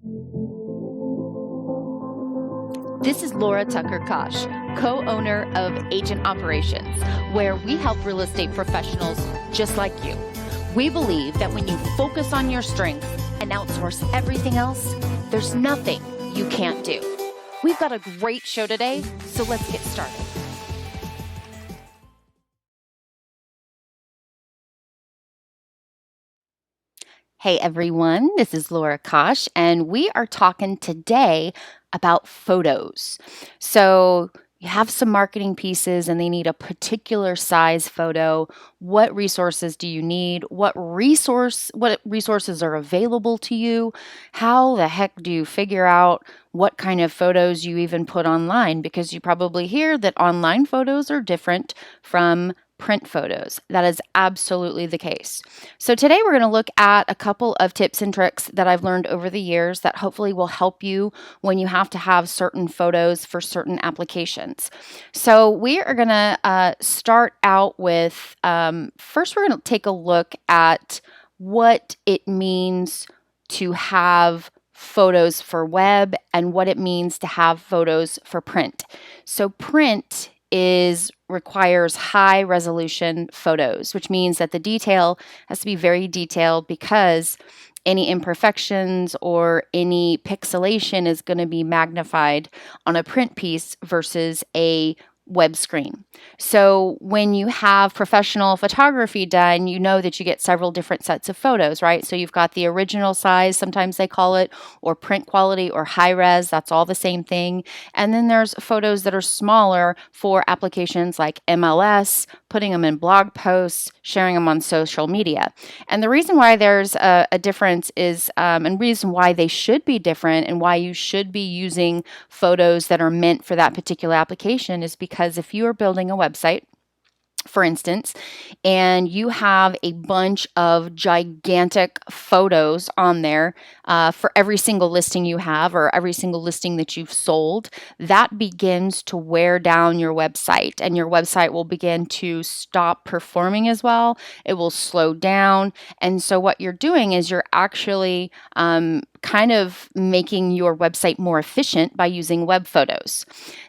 This is Lora Kaasch, co-owner of Agent Operations, where we help real estate professionals just like you. We believe that when you focus on your strengths and outsource everything else, there's nothing you can't do. We've got a great show today, so let's get started. Hey everyone, this is Lora Kaasch, and we are talking today about photos. So you have some marketing pieces and they need a particular size photo. What resources do you need? What resources are available to you? How the heck do you figure out what kind of photos you even put online? Because you probably hear that online photos are different from print photos. That is absolutely the case. So today we're going to look at a couple of tips and tricks that I've learned over the years that hopefully will help you when you have to have certain photos for certain applications. So we are going to start out with, first we're going to take a look at what it means to have photos for web and what it means to have photos for print. So print requires high resolution photos, which means that the detail has to be very detailed because any imperfections or any pixelation is going to be magnified on a print piece versus a web screen. So when you have professional photography done, you know that you get several different sets of photos, right? So you've got the original size, sometimes they call it, or print quality, or high res, that's all the same thing. And then there's photos that are smaller for applications like MLS, putting them in blog posts, sharing them on social media. And the reason why there's a difference is, and reason why they should be different and why you should be using photos that are meant for that particular application is because if you are building a website, for instance, and you have a bunch of gigantic photos on there for every single listing you have or every single listing that you've sold, that begins to wear down your website and your website will begin to stop performing as well. It will slow down. And so what you're doing is you're actually kind of making your website more efficient by using web photos.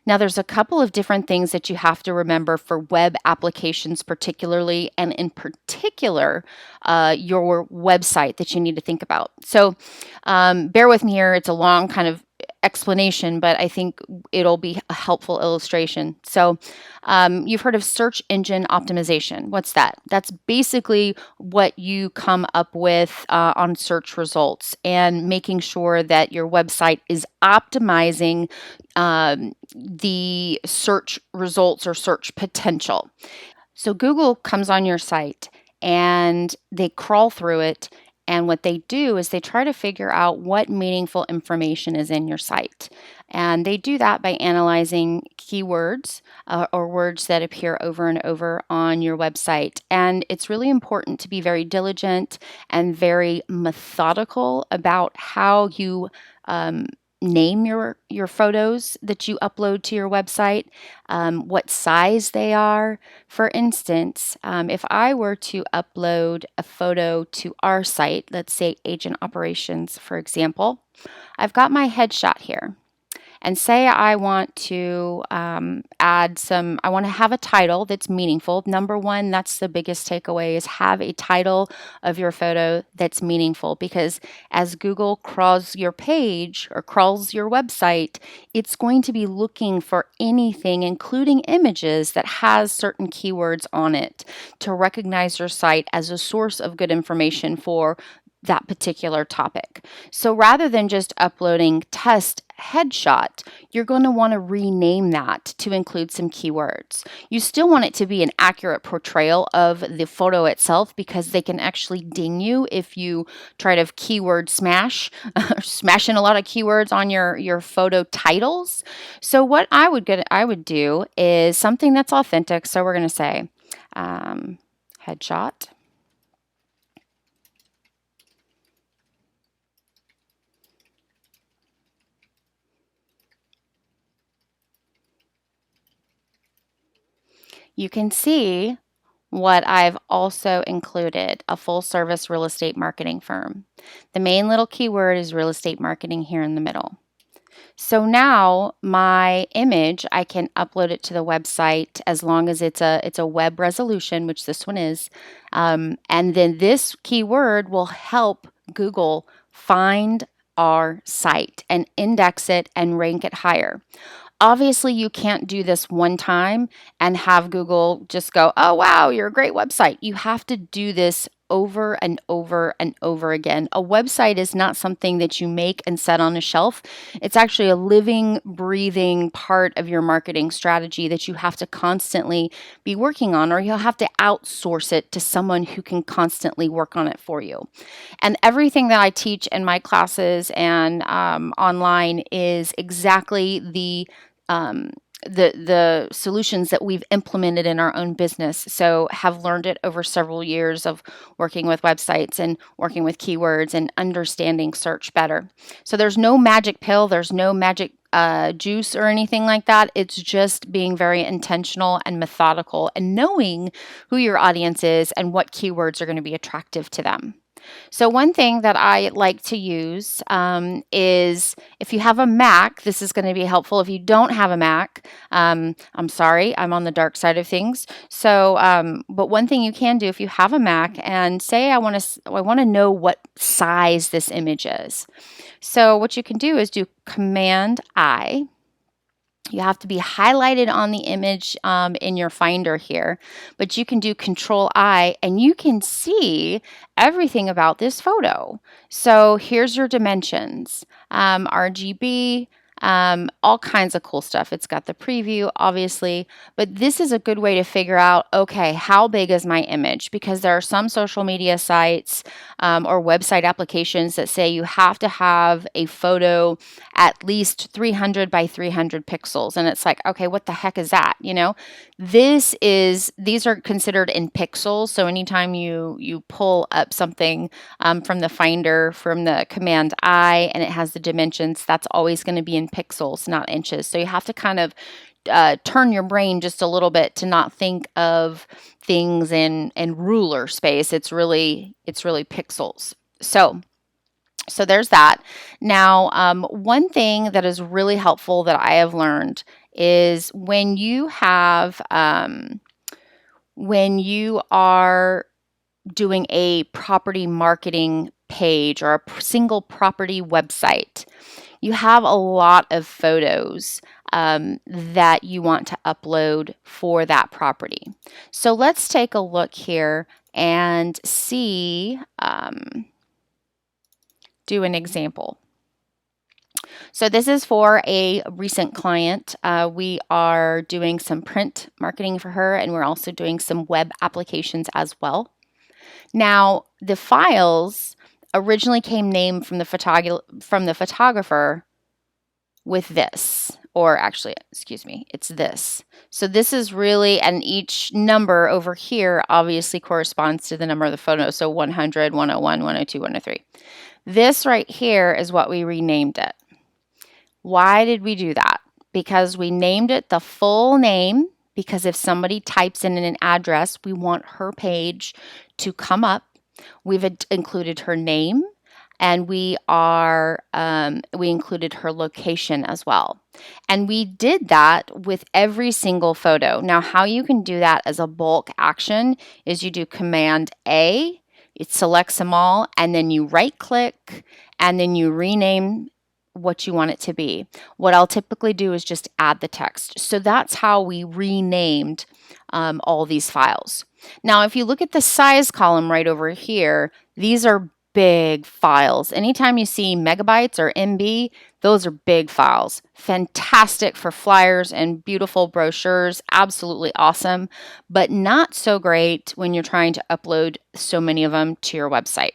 Now, there's a couple of different things that you have to remember for web applications particularly, and in particular, your website that you need to think about. So bear with me here. It's a long kind of explanation, but I think it'll be a helpful illustration. So you've heard of search engine optimization. What's that? That's basically what you come up with on search results and making sure that your website is optimizing the search results or search potential. So Google comes on your site and they crawl through it. And what they do is they try to figure out what meaningful information is in your site. And they do that by analyzing keywords or words that appear over and over on your website. And it's really important to be very diligent and very methodical about how you name your photos that you upload to your website, what size they are. For instance, if I were to upload a photo to our site, let's say Agent Operations, for example, I've got my headshot here. And say I want to I want to have a title that's meaningful. Number one, that's the biggest takeaway, is have a title of your photo that's meaningful, because as Google crawls your page or crawls your website, it's going to be looking for anything, including images, that has certain keywords on it to recognize your site as a source of good information for that particular topic. So rather than just uploading test headshot, you're going to want to rename that to include some keywords. You still want it to be an accurate portrayal of the photo itself, because they can actually ding you if you try to keyword smash in a lot of keywords on your photo titles. So what I would do is something that's authentic. So we're going to say headshot. You can see what I've also included, a full service real estate marketing firm. The main little keyword is real estate marketing here in the middle. So now my image, I can upload it to the website as long as it's a web resolution, which this one is. And then this keyword will help Google find our site and index it and rank it higher. Obviously, you can't do this one time and have Google just go, oh, wow, you're a great website. You have to do this over and over and over again. A website is not something that you make and set on a shelf. It's actually a living, breathing part of your marketing strategy that you have to constantly be working on, or you'll have to outsource it to someone who can constantly work on it for you. And everything that I teach in my classes and online is exactly the solutions that we've implemented in our own business. So have learned it over several years of working with websites and working with keywords and understanding search better. So there's no magic pill, there's no magic juice or anything like that. It's just being very intentional and methodical and knowing who your audience is and what keywords are going to be attractive to them. So one thing that I like to use is if you have a Mac, this is going to be helpful. If you don't have a Mac, I'm sorry, I'm on the dark side of things. So, but one thing you can do if you have a Mac and say I want to know what size this image is. So what you can do is do Command I. You have to be highlighted on the image in your finder here, but you can do Control I and you can see everything about this photo. So here's your dimensions, RGB, all kinds of cool stuff. It's got the preview, obviously, but this is a good way to figure out, okay, how big is my image? Because there are some social media sites or website applications that say you have to have a photo at least 300 by 300 pixels. And it's like, okay, what the heck is that? You know, these are considered in pixels. So anytime you pull up something from the finder, from the Command I, and it has the dimensions, that's always going to be in pixels, not inches. So you have to kind of turn your brain just a little bit to not think of things in ruler space. It's really pixels. So there's that. Now, one thing that is really helpful that I have learned is when you are doing a property marketing page or a single property website, you have a lot of photos that you want to upload for that property. So let's take a look here and see, do an example. So this is for a recent client. We are doing some print marketing for her, and we're also doing some web applications as well. Now, the files originally came named from the photographer with this, or actually, excuse me, it's this. So this is really, and each number over here obviously corresponds to the number of the photo. So 100, 101, 102, 103. This right here is what we renamed it. Why did we do that? Because we named it the full name, because if somebody types in an address, we want her page to come up. We've included her name, and we included her location as well. And we did that with every single photo. Now, how you can do that as a bulk action is you do Command A, it selects them all, and then you right click, and then you rename what you want it to be. What I'll typically do is just add the text. So that's how we renamed all these files. Now, if you look at the size column right over here, these are big files. Anytime you see megabytes or MB, those are big files. Fantastic for flyers and beautiful brochures. Absolutely awesome, but not so great when you're trying to upload so many of them to your website.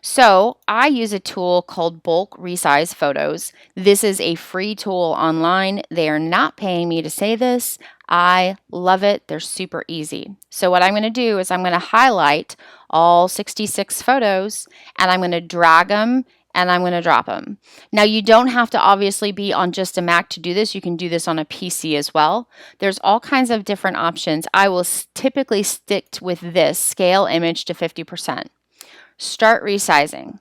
So I use a tool called Bulk Resize Photos. This is a free tool online. They are not paying me to say this. I love it. They're super easy. So what I'm going to do is I'm going to highlight all 66 photos, and I'm going to drag them and I'm going to drop them. Now, you don't have to obviously be on just a Mac to do this. You can do this on a PC as well. There's all kinds of different options. I will typically stick with this, scale image to 50%. Start resizing.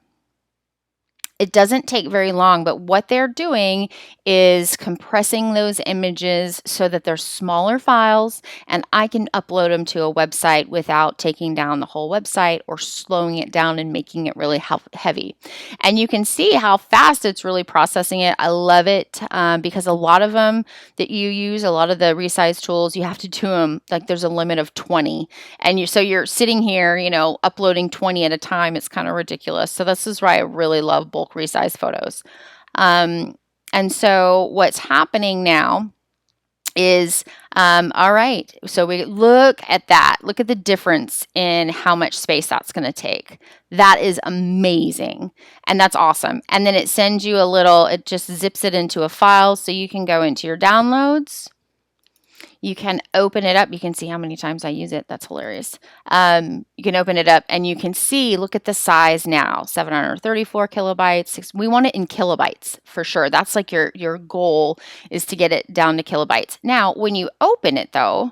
It doesn't take very long, but what they're doing is compressing those images so that they're smaller files and I can upload them to a website without taking down the whole website or slowing it down and making it really heavy. And you can see how fast it's really processing it. I love it because a lot of them that you use, a lot of the resize tools, you have to do them like there's a limit of 20. And so you're sitting here, uploading 20 at a time. It's kind of ridiculous. So this is why I really love bulk resize photos. And so what's happening now is, all right, so we look at that. Look at the difference in how much space that's going to take. That is amazing. And that's awesome. And then it sends you it just zips it into a file so you can go into your downloads. You can open it up. You can see how many times I use it. That's hilarious. You can open it up and you can see, look at the size now, 734 kilobytes. We want it in kilobytes for sure. That's like your goal is to get it down to kilobytes. Now, when you open it though,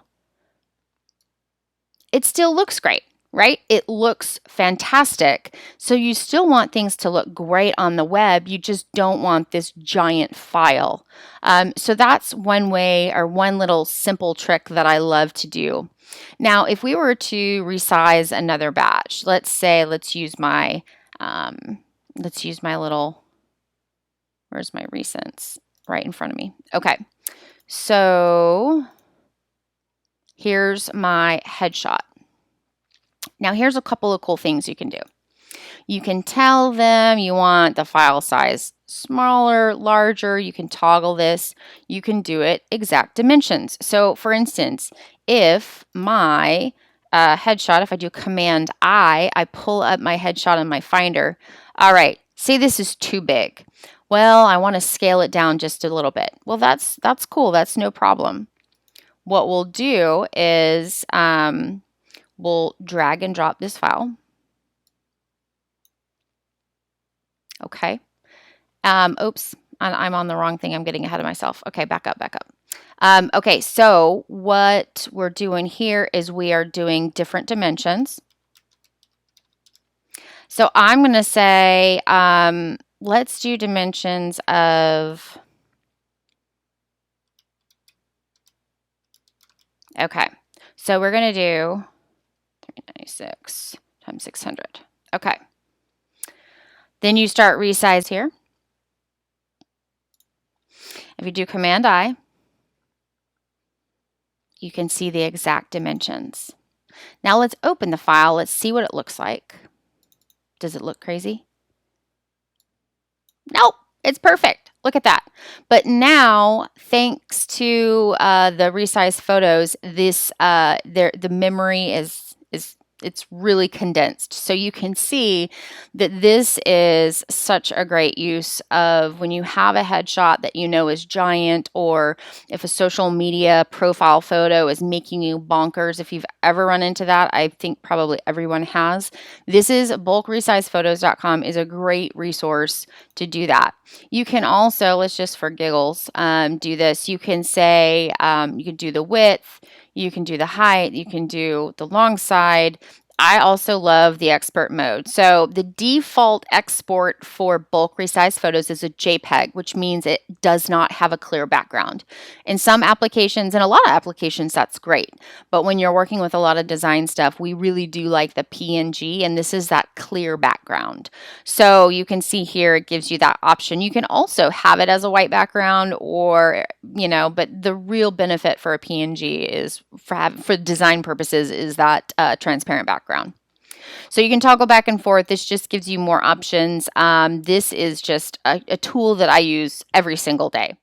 it still looks great, right? It looks fantastic. So you still want things to look great on the web. You just don't want this giant file. So that's one way or one little simple trick that I love to do. Now, if we were to resize another batch, let's use my little, where's my recents? Right in front of me. Okay. So here's my headshot. Now, here's a couple of cool things you can do. You can tell them you want the file size smaller, larger. You can toggle this. You can do it exact dimensions. So, for instance, if my headshot, if I do Command I pull up my headshot in my Finder. All right, say this is too big. Well, I want to scale it down just a little bit. Well, that's cool. That's no problem. What we'll do is we'll drag and drop this file. Okay. Oops, I'm on the wrong thing. I'm getting ahead of myself. Okay, back up. Okay, so what we're doing here is we are doing different dimensions. So I'm going to say, let's do dimensions of, okay, so we're going to do 396 times 600. Okay. Then you start resize here. If you do Command I, you can see the exact dimensions. Now let's open the file. Let's see what it looks like. Does it look crazy? Nope, it's perfect. Look at that. But now, thanks to the Resize photos, this the memory it's really condensed. So you can see that this is such a great use of when you have a headshot that you know is giant, or if a social media profile photo is making you bonkers. If you've ever run into that, I think probably everyone has. This is bulkresizephotos.com is a great resource to do that. You can also, let's just for giggles, do this. You can say, you can do the width, you can do the height, you can do the long side. I also love the expert mode. So the default export for bulk resize photos is a JPEG, which means it does not have a clear background. In some applications, and a lot of applications, that's great. But when you're working with a lot of design stuff, we really do like the PNG, and this is that clear background. So you can see here, it gives you that option. You can also have it as a white background, or, but the real benefit for a PNG is for design purposes is that transparent background. So you can toggle back and forth. This just gives you more options. This is just a tool that I use every single day.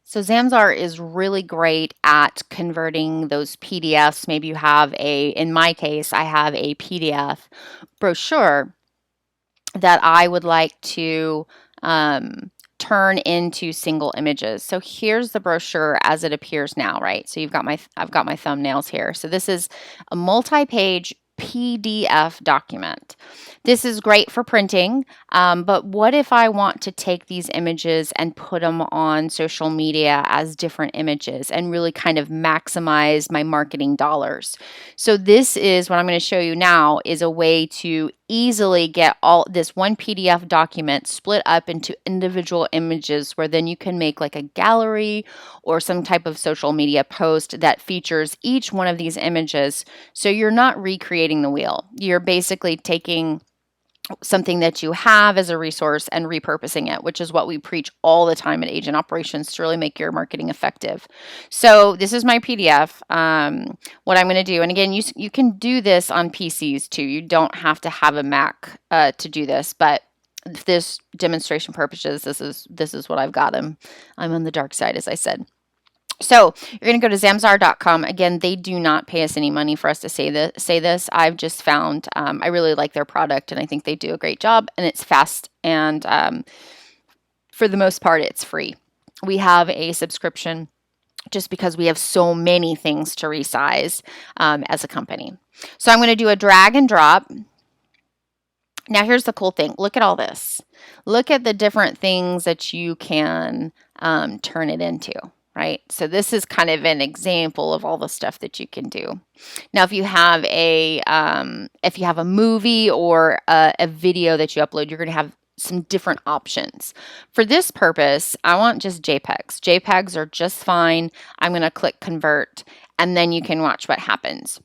So Zamzar is really great at converting those PDFs. Maybe you have in my case, I have a PDF brochure that I would like to turn into single images. So here's the brochure as it appears now, right? So I've got my thumbnails here. So this is a multi-page PDF document. This is great for printing, but what if I want to take these images and put them on social media as different images and really kind of maximize my marketing dollars? So this is what I'm going to show you now is a way to easily get all this one PDF document split up into individual images where then you can make like a gallery or some type of social media post that features each one of these images. So you're not recreating the wheel. You're basically taking something that you have as a resource and repurposing it, which is what we preach all the time at Agent Operations to really make your marketing effective. So this is my PDF. What I'm going to do, and again, you can do this on PCs too. You don't have to have a Mac to do this, but for this demonstration purposes, this is what I've got. I'm on the dark side, as I said. So you're going to go to zamzar.com. Again, they do not pay us any money for us to say this. I've just found I really like their product, and I think they do a great job, and it's fast, and for the most part, it's free. We have a subscription just because we have so many things to resize as a company. So I'm going to do a drag and drop. Now, here's the cool thing. Look at all this. Look at the different things that you can turn it into. Right? So this is kind of an example of all the stuff that you can do. Now, if you have a movie or a video that you upload, you're going to have some different options. For this purpose, I want just JPEGs. JPEGs are just fine. I'm going to click convert, and then you can watch what happens.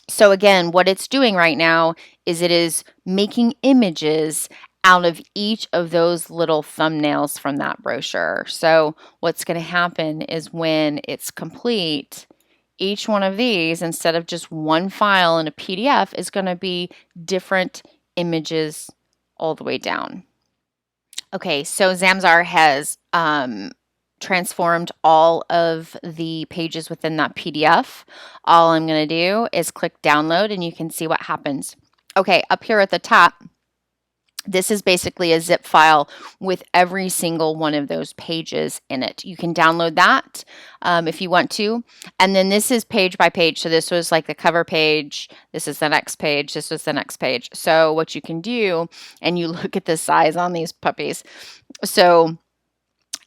So again, what it's doing right now is it is making images out of each of those little thumbnails from that brochure. So what's going to happen is when it's complete, each one of these, instead of just one file in a PDF, is going to be different images all the way down. Okay, so Zamzar has transformed all of the pages within that PDF. All I'm going to do is click download, and you can see what happens. Okay, up here at the top, this is basically a zip file with every single one of those pages in it. You can download that if you want to. And then this is page by page. So this was like the cover page. This is the next page. This was the next page. So what you can do, and you look at the size on these puppies. So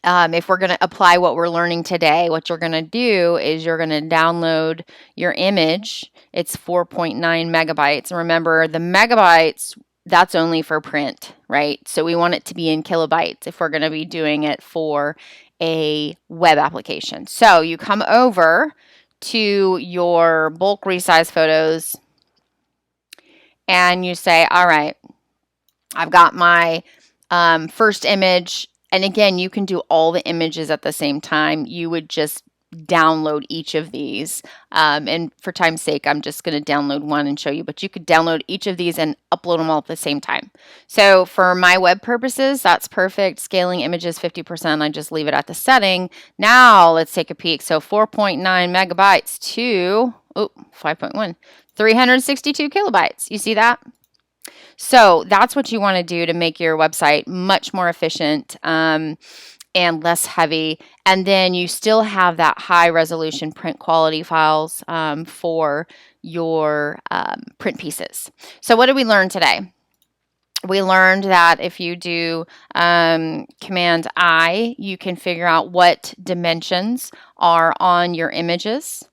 if we're going to apply what we're learning today, what you're going to do is you're going to download your image. It's 4.9 megabytes. And remember, the megabytes, that's only for print, right? So we want it to be in kilobytes if we're going to be doing it for a web application. So you come over to your bulk resize photos and you say, all right, I've got my first image. And again, you can do all the images at the same time. You would just download each of these. And for time's sake, I'm just going to download one and show you, but you could download each of these and upload them all at the same time. So for my web purposes, that's perfect. Scaling images 50%, I just leave it at the setting. Now let's take a peek. So 4.9 megabytes to 5.1, 362 kilobytes. You see that? So that's what you want to do to make your website much more efficient and less heavy. And then you still have that high resolution print quality files for your print pieces. So what did we learn today? We learned that if you do Command I, you can figure out what dimensions are on your images.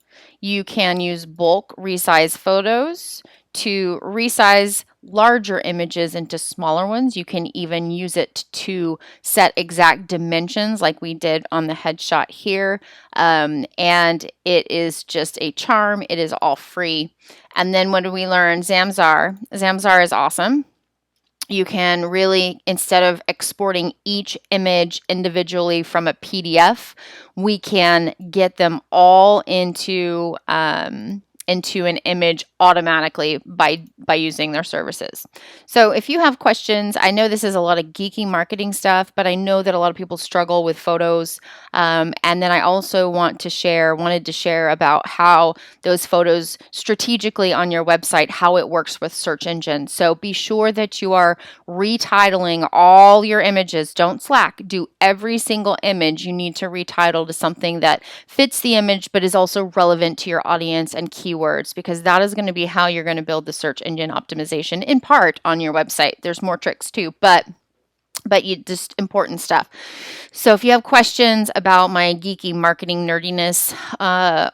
You can use bulk resize photos to resize larger images into smaller ones. You can even use it to set exact dimensions like we did on the headshot here. And it is just a charm. It is all free. And then what did we learn? Zamzar. Zamzar is awesome. You can really, instead of exporting each image individually from a PDF, we can get them all into an image automatically by using their services. So if you have questions, I know this is a lot of geeky marketing stuff, but I know that a lot of people struggle with photos. And then I also wanted to share about how those photos strategically on your website, how it works with search engines. So be sure that you are retitling all your images. Don't slack. Do every single image you need to retitle to something that fits the image, but is also relevant to your audience and keywords keywords, because that is going to be how you're going to build the search engine optimization in part on your website. There's more tricks too, but you just important stuff. So if you have questions about my geeky marketing nerdiness,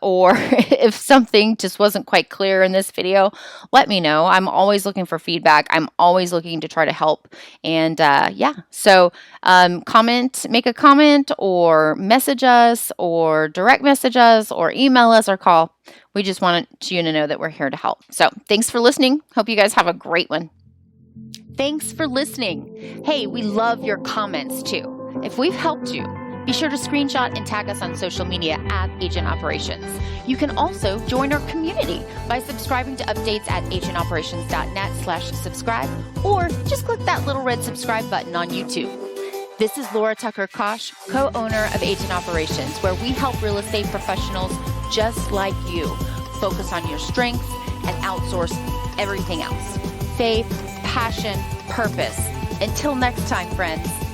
or if something just wasn't quite clear in this video, let me know. I'm always looking for feedback. I'm always looking to try to help. And yeah, so make a comment, or message us, or direct message us, or email us, or call. We just want you to know that we're here to help. So thanks for listening. Hope you guys have a great one. Thanks for listening. Hey, we love your comments too. If we've helped you, be sure to screenshot and tag us on social media at Agent Operations. You can also join our community by subscribing to updates at agentoperations.net/subscribe, or just click that little red subscribe button on YouTube. This is Lora Tucker Kaasch, co-owner of Agent Operations, where we help real estate professionals just like you focus on your strengths and outsource everything else. Faith, passion, purpose. Until next time, friends.